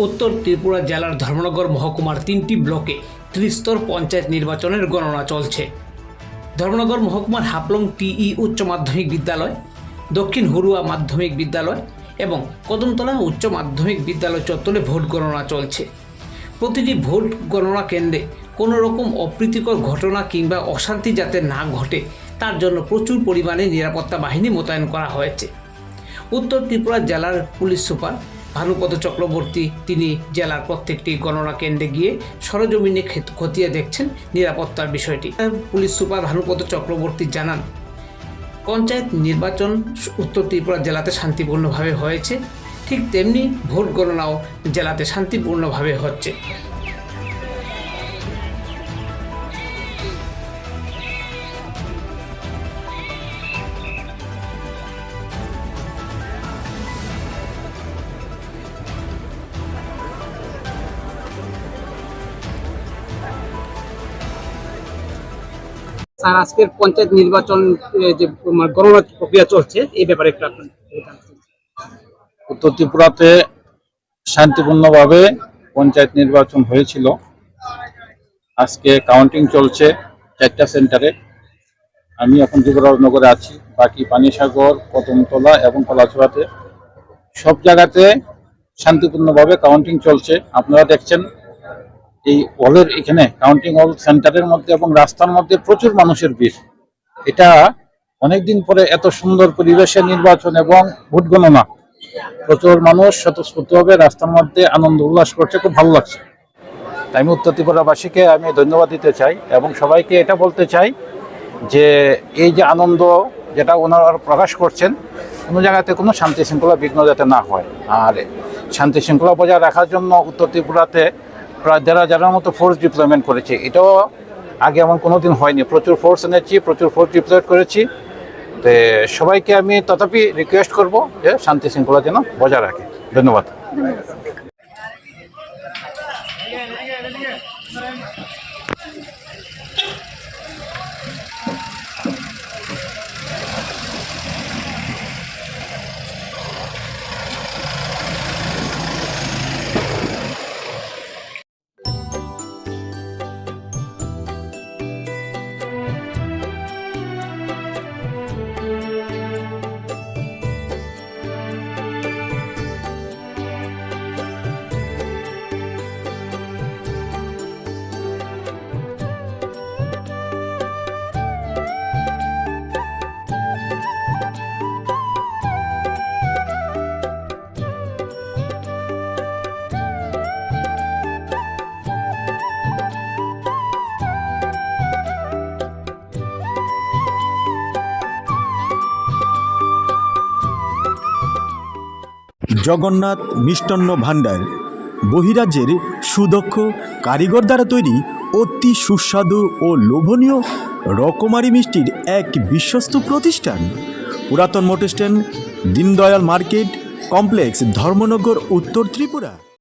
উত্তর ত্রিপুরা জেলার ধর্মনগর মহকুমার 3টি ব্লকে ত্রিস্তর পঞ্চায়েত নির্বাচনের গণনা চলছে। ধর্মনগর মহকুমার হাপলং টিই উচ্চ মাধ্যমিক বিদ্যালয়, দক্ষিণ হুরুয়া মাধ্যমিক বিদ্যালয় এবং কদমতলা উচ্চ মাধ্যমিক বিদ্যালয় চত্বরে ভোট গণনা চলছে। প্রতিটি ভোট গণনা কেন্দ্রে কোনো রকম অপ্রীতিকর ঘটনা কিংবা অশান্তি যাতে না ঘটে তার জন্য প্রচুর পরিমাণে নিরাপত্তা বাহিনী মোতায়েন করা হয়েছে। উত্তর ত্রিপুরা জেলার পুলিশ সুপার ভানুপদ চক্রবর্তী তিনি জেলার প্রত্যেকটি গণনা কেন্দ্রে গিয়ে সরজমিনে খতিয়ে দেখছেন নিরাপত্তার বিষয়টি। পুলিশ সুপার ভানুপদ চক্রবর্তী জানান, পঞ্চায়েত নির্বাচন উত্তর ত্রিপুরা জেলাতে শান্তিপূর্ণভাবে হয়েছে, ঠিক তেমনি ভোট গণনাও জেলাতে শান্তিপূর্ণভাবে হচ্ছে। স্যার, আজকের পঞ্চায়েত নির্বাচন যে গণনা প্রক্রিয়া চলছে এই ব্যাপারে একটু আপনার। উত্তর ত্রিপুরাতে শান্তিপূর্ণভাবে পঞ্চায়েত নির্বাচন হয়েছিল। আজকে কাউন্টিং চলছে 4টা সেন্টারে। আমি এখন যুবরাজনগরে আছি, বাকি পানিসাগর, কদমতলা এবং কলাছড়াতে সব জায়গাতে শান্তিপূর্ণভাবে কাউন্টিং চলছে। আপনারা দেখছেন এই হলের এখানে কাউন্টিং হল সেন্টারের মধ্যে এবং রাস্তার মধ্যে প্রচুর মানুষের ভিড়। এটা অনেকদিন পরে এত সুন্দর পরিবেশে নির্বাচন এবং ভোট গণনা, প্রচুর মানুষ স্বতঃস্ফূর্তভাবে রাস্তার মধ্যে আনন্দ উল্লাস করছে, খুব ভালো লাগছে। তাই আমি উত্তর ত্রিপুরাবাসীকে আমি ধন্যবাদ দিতে চাই এবং সবাইকে এটা বলতে চাই যে এই যে আনন্দ যেটা ওনারা প্রকাশ করছেন, কোনো জায়গাতে কোনো শান্তি শৃঙ্খলা বিঘ্ন যাতে না হয়। আর শান্তি শৃঙ্খলা বজায় রাখার জন্য উত্তর ত্রিপুরাতে প্রায় 1,500 মতো ফোর্স ডিপ্লয়মেন্ট করেছে। এটাও আগে এমন কোনো দিন হয়নি। প্রচুর ফোর্স এনেছি, প্রচুর ফোর্স ডিপ্লয়েড করেছি। তো সবাইকে আমি তথাপি রিকোয়েস্ট করব যে শান্তি শৃঙ্খলা যেন বজায় রাখে। ধন্যবাদ। জগন্নাথ মিষ্টান্ন ভাণ্ডার বহিরাজ্যের সুদক্ষ কারিগর দ্বারা তৈরি অতি সুস্বাদু ও লোভনীয় রকমারি মিষ্টির এক বিশ্বস্ত প্রতিষ্ঠান। পুরাতন motor stand, Deendayal market complex, Dharmanagar, উত্তর ত্রিপুরা।